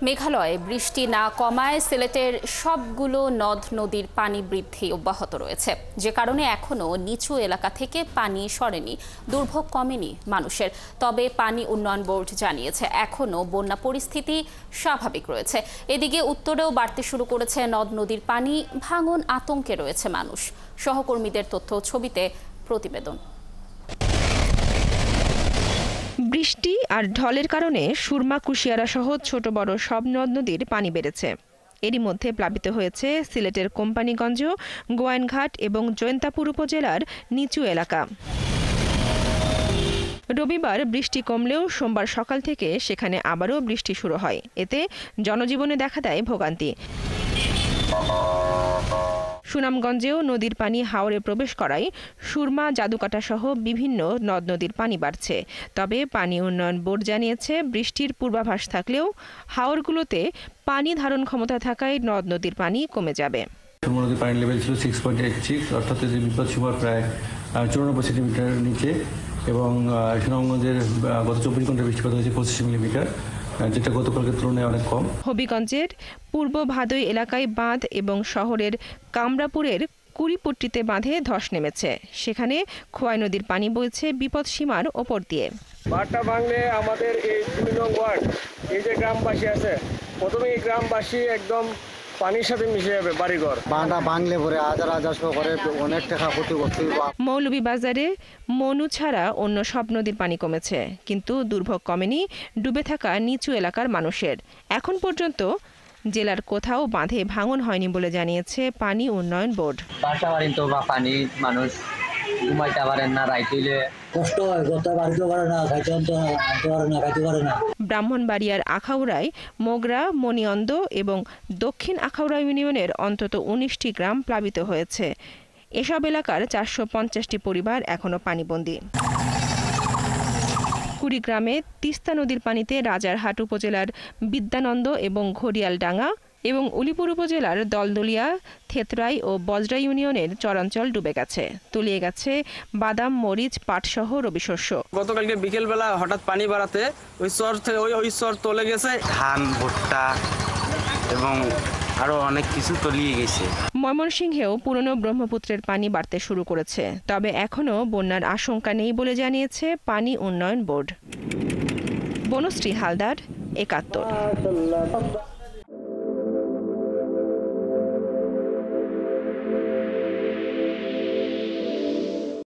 মেঘালয়ে বৃষ্টি না কমায় সিলেটের সবগুলো নদ নদীর পানি বৃদ্ধি অব্যাহত রয়েছে, যে কারণে এখনও নিচু এলাকা থেকে পানি সরেনি, দুর্ভোগ কমেনি মানুষের। তবে পানি উন্নয়ন বোর্ড জানিয়েছে এখনও বন্যা পরিস্থিতি স্বাভাবিক রয়েছে। এদিকে উত্তরেও বাড়তে শুরু করেছে নদ নদীর পানি, ভাঙন আতঙ্কে রয়েছে মানুষ। সহকর্মীদের তথ্য ছবিতে প্রতিবেদন। বৃষ্টি আর ঢলের কারণে সুরমা, কুশিয়ারা সহ ছোট বড় সব নদ নদীর পানি বেড়েছে। এরই মধ্যে প্লাবিত হয়েছে সিলেটের কোম্পানিগঞ্জ, গোয়াইনঘাট এবং জৈন্তাপুর উপজেলার নিচু এলাকা। রবিবার বৃষ্টি কমলেও সোমবার সকাল থেকে সেখানে আবারও বৃষ্টি শুরু হয়। এতে জনজীবনে দেখা দেয় ভোগান্তি। সুনামগঞ্জেও নদীর পানি হাওরে প্রবেশ করায় সুরমা, জাদুকাটা সহ বিভিন্ন নদ নদীর পানি বাড়ছে। তবে পানি উন্নয়ন বোর্ড জানিয়েছে বৃষ্টির পূর্বাভাস থাকলেও হাওরগুলোতে পানি ধারণ ক্ষমতা থাকায় নদ নদীর পানি কমে যাবে। সুরমা নদীর পানির লেভেল ছিল 6.86, অর্থাৎ বিপদসীমার প্রায় 94 সেন্টিমিটার নিচে, এবং সুনামগঞ্জের গত 24 ঘন্টার বৃষ্টিপাত হয়েছে 25 মিলিমিটার, যেটা গতকালকের তুলনায় অনেক কম। হবিগঞ্জের পূর্ব ভাদই এলাকায় বাঁধ এবং শহরের কামরাপুরের কুড়িপট্টিতে বাঁধে ধস নেমেছে। সেখানে খোয়াই নদীর পানি বইছে বিপদসীমার ওপর দিয়ে। বাঁধটা ভাঙলে আমাদের এই 2 নং ওয়ার্ড, এই যে গ্রামবাসী আছে, প্রথমে এই গ্রামবাসী একদম পানির সাথে মিশে যাবে বাড়িঘর। বাঁধটা ভাঙলে পরে হাজার হাজার করে অনেক টাকা ক্ষতি করতে। মৌলভীবাজারে মনু ছাড়া অন্য সব নদীর পানি কমেছে, কিন্তু দুর্ভোগ কমেনি ডুবে থাকা নিচু এলাকার মানুষের। এখন পর্যন্ত জেলার কোথাও বাঁধে ভাঙন হয়নি বলে জানিয়েছে পানি উন্নয়ন বোর্ড। পানি মানুষ ঘুমাইতে পারেন না, রাইতে কষ্ট হয়, বাড়িতে পারে না, খাইতে পারে না। ব্রাহ্মণবাড়িয়ার আখাউড়ায় মোগরা, মণিয়ন্দ এবং দক্ষিণ আখাউড়া ইউনিয়নের অন্তত 19টি গ্রাম প্লাবিত হয়েছে। এসব এলাকার 450টি পরিবার এখনো পানিবন্দী। কুড়িগ্রামে তিস্তা নদীর পানিতে রাজারহাট উপজেলার বিদ্যানন্দ এবং ঘড়িয়ালডাঙ্গা এবং উলিপুর উপজেলার দলদলিয়া, থেতরাই ও বজরা ইউনিয়নের চরাঞ্চল ডুবে গেছে। তলিয়ে গেছে বাদাম, মরিচ, পাটসহ রবি শস্য। গতকালকে বিকেলবেলা হঠাৎ পানি বাড়াতে ওই চর তলে গেছে। ধান, ভুট্টা এবং আরো অনেক কিছু তলিয়ে গেছে। ময়মনসিংহেও পুরনো ব্রহ্মপুত্রের পানি বাড়তে শুরু করেছে। তবে এখনও বন্যার আশঙ্কা নেই বলে জানিয়েছে পানি উন্নয়ন বোর্ড। বনশ্রী হালদার, ৭১।